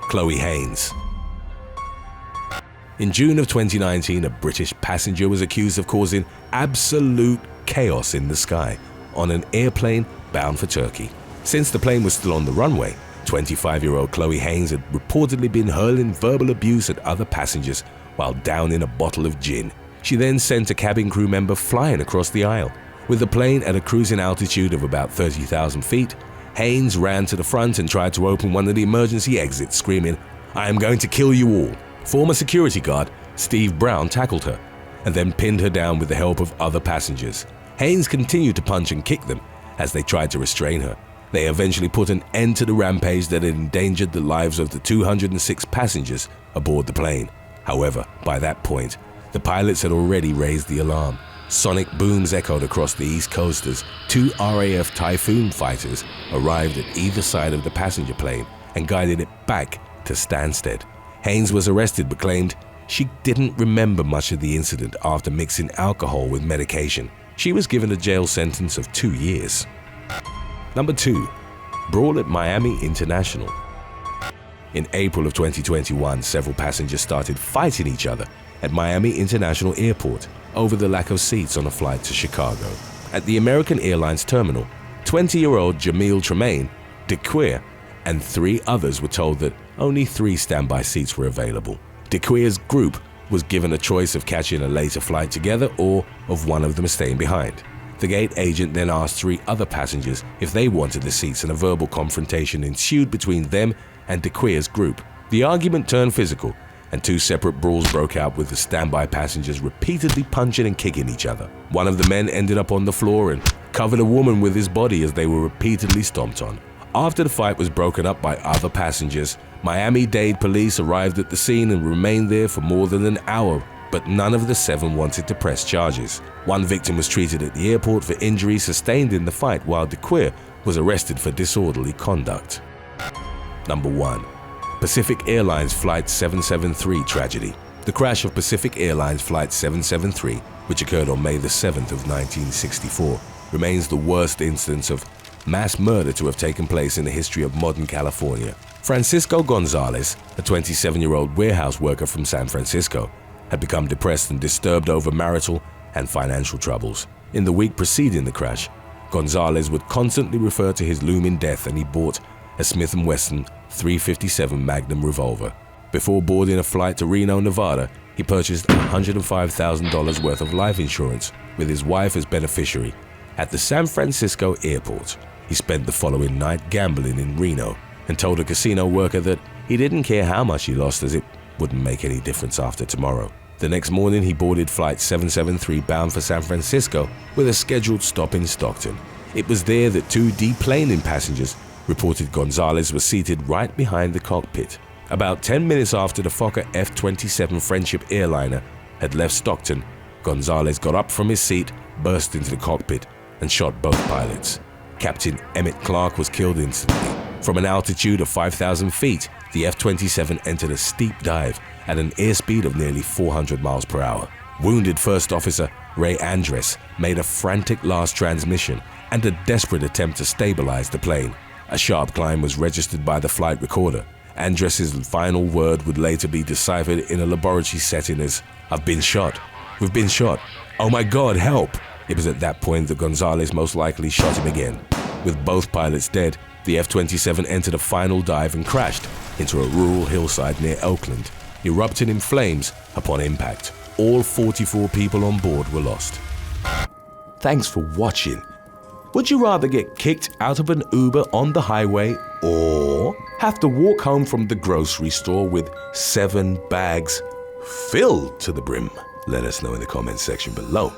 Chloe Haynes. In June of 2019, a British passenger was accused of causing absolute chaos in the sky on an airplane bound for Turkey. Since the plane was still on the runway, 25-year-old Chloe Haynes had reportedly been hurling verbal abuse at other passengers while downing a bottle of gin. She then sent a cabin crew member flying across the aisle. With the plane at a cruising altitude of about 30,000 feet, Haynes ran to the front and tried to open one of the emergency exits, screaming, "I am going to kill you all." Former security guard Steve Brown tackled her and then pinned her down with the help of other passengers. Haynes continued to punch and kick them as they tried to restrain her. They eventually put an end to the rampage that had endangered the lives of the 206 passengers aboard the plane. However, by that point, the pilots had already raised the alarm. Sonic booms echoed across the East Coast as 2 RAF Typhoon fighters arrived at either side of the passenger plane and guided it back to Stansted. Haynes was arrested but claimed she didn't remember much of the incident after mixing alcohol with medication. She was given a jail sentence of 2 years. Number 2. Brawl at Miami International. In April of 2021, several passengers started fighting each other at Miami International Airport over the lack of seats on a flight to Chicago. At the American Airlines terminal, 20-year-old Jamil Tremaine, DeQueer, and 3 others were told that only 3 standby seats were available. DeQueer's group was given a choice of catching a later flight together or of one of them staying behind. The gate agent then asked 3 other passengers if they wanted the seats, and a verbal confrontation ensued between them and DeQueer's group. The argument turned physical, and 2 separate brawls broke out, with the standby passengers repeatedly punching and kicking each other. One of the men ended up on the floor and covered a woman with his body as they were repeatedly stomped on. After the fight was broken up by other passengers, Miami-Dade police arrived at the scene and remained there for more than an hour, but none of the 7 wanted to press charges. One victim was treated at the airport for injuries sustained in the fight, while DeQueer was arrested for disorderly conduct. Number 1. Pacific Airlines Flight 773 tragedy. The crash of Pacific Airlines Flight 773, which occurred on May the 7th of 1964, remains the worst instance of mass murder to have taken place in the history of modern California. Francisco Gonzalez, a 27-year-old warehouse worker from San Francisco, had become depressed and disturbed over marital and financial troubles. In the week preceding the crash, Gonzalez would constantly refer to his looming death, and he bought a Smith & Wesson .357 Magnum revolver. Before boarding a flight to Reno, Nevada, he purchased $105,000 worth of life insurance with his wife as beneficiary. At the San Francisco airport, he spent the following night gambling in Reno and told a casino worker that he didn't care how much he lost, as it wouldn't make any difference after tomorrow. The next morning, he boarded Flight 773 bound for San Francisco with a scheduled stop in Stockton. It was there that 2 deplaning passengers reported Gonzalez was seated right behind the cockpit. About 10 minutes after the Fokker F-27 Friendship airliner had left Stockton, Gonzalez got up from his seat, burst into the cockpit, and shot both pilots. Captain Emmett Clark was killed instantly. From an altitude of 5,000 feet, the F-27 entered a steep dive at an airspeed of nearly 400 miles per hour. Wounded First Officer Ray Andres made a frantic last transmission and a desperate attempt to stabilize the plane. A sharp climb was registered by the flight recorder. Andres' final word would later be deciphered in a laboratory setting as, "I've been shot. We've been shot. Oh my God, help!" It was at that point that Gonzalez most likely shot him again. With both pilots dead, the F-27 entered a final dive and crashed into a rural hillside near Oakland, erupting in flames upon impact. All 44 people on board were lost. Thanks for watching. Would you rather get kicked out of an Uber on the highway or have to walk home from the grocery store with 7 bags filled to the brim? Let us know in the comments section below.